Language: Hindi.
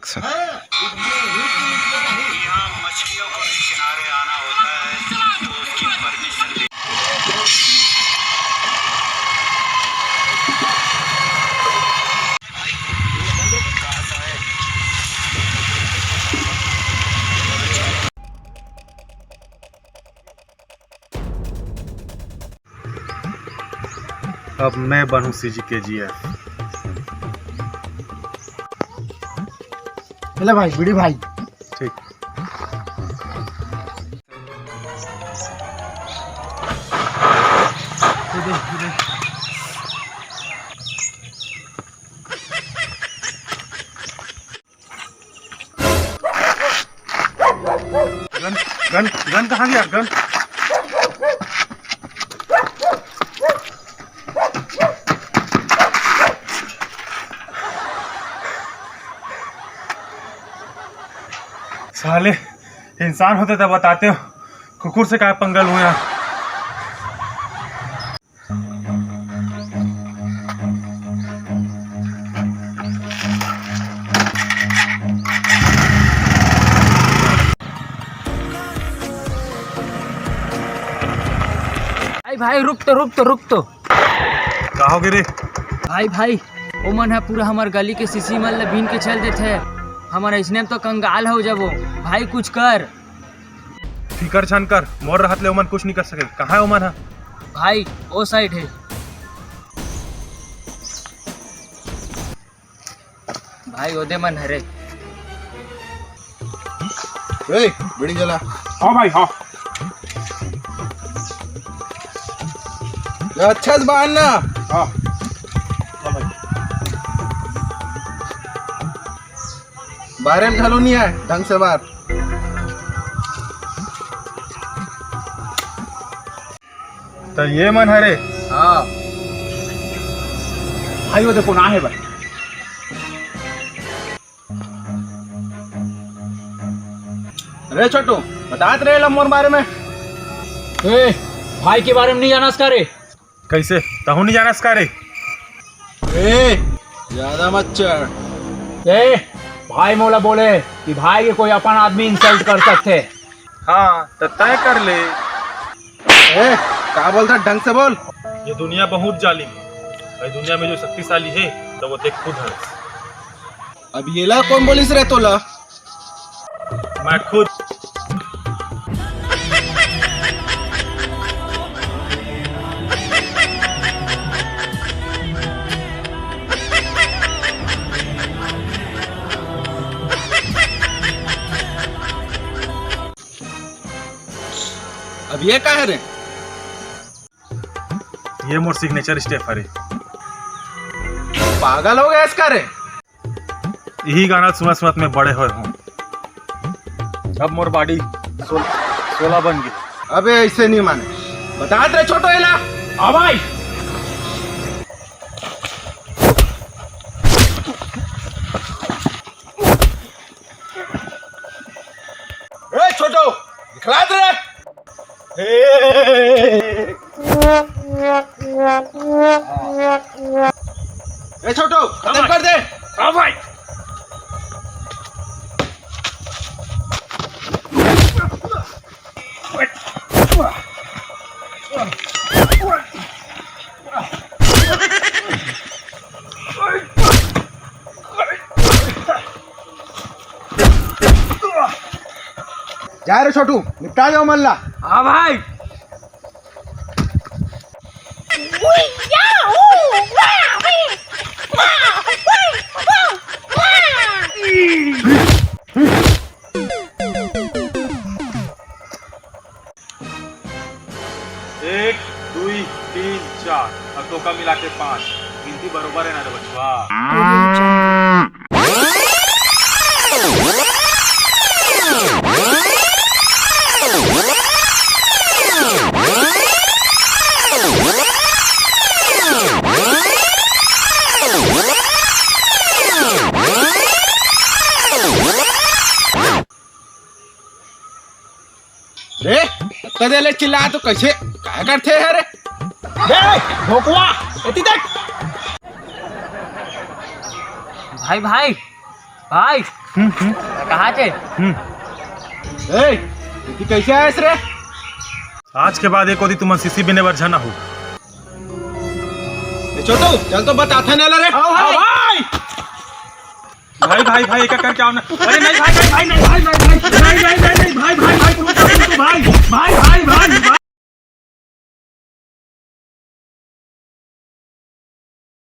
यहाँ मछलियों को भी किनारे आना होता है तो उसकी परमिशन ले। अब मैं बनूं सीजी KGF। चला भाई बीड़ी भाई। ठीक। गन गन गन कहाँ गया गन? साले इंसान होते तब बताते हो, कुकुर से क्या पंगा लूं यार। भाई रुक तो कहा हो रे? भाई ओमन है पूरा हमार गली के सीसी मल बीन के चल देते है। हमारा इसने तो कंगाल हो जब भाई कुछ कर। फिकर छान कर, मोर रहत ले ओमन कुछ नहीं कर सके। कहाँ है ओमन? है भाई वो साइड है। भाई ओदे मन हरे। बीड़ी जला। हाँ भाई हाँ। अच्छा से बांध ना। हाँ भाई। बाहर में घालो नहीं है ढंग से बाहर। तो ये मन हरे। हाँ भाई वो देखो ना है भाई। अरे छोटू बतात रहे मोर बारे में। भाई के बारे में नहीं जाना रे। कैसे तहु नहीं जाना इसका रे? ज्यादा मत चढ़। भाई मोला बोले कि भाई के कोई अपन आदमी इंसल्ट कर सकते। हाँ तो तय कर ले। क्या बोलता ढंग से बोल। ये दुनिया बहुत जालिम है। दुनिया में जो शक्तिशाली है तो वो देख खुद है। अब ये ला कौन बोलिस रे तोला? मैं खुद। अब ये क्या है रे? ये मोर सिग्नेचर स्टेप है रे। पागल हो गया इसका रे। यही गाना सुनत में बड़े हुए हूँ। अब मोर बॉडी 16 बन गई। अबे ऐसे नहीं माने। बता रहे छोटो एला। हाँ भाई। छोटो दिखला दे रे। छोटो खत्म कर दे। हाँ भाई। जा रे छोटू निपटा जाओ मल्ला। हाँ भाई। एक 2 3 4 अब तो का मिला के 5। गिनती बरोबर है ना रे बचवा? रे कदे ले चिल्ला तो कैसे क्या करते हैं रे? भाई भाई कहाँ थे? ए तू कैसे आयस रे? आज के बाद एक ओदी तुम सीसी बिने बर झना हो। ए छोटू चल तो बताता ना रे। आओ भाई भाई भाई एक करके आओ ना। अरे नहीं भाई भाई भाई नहीं भाई भाई भाई भाई भाई भाई भाई भाई भाई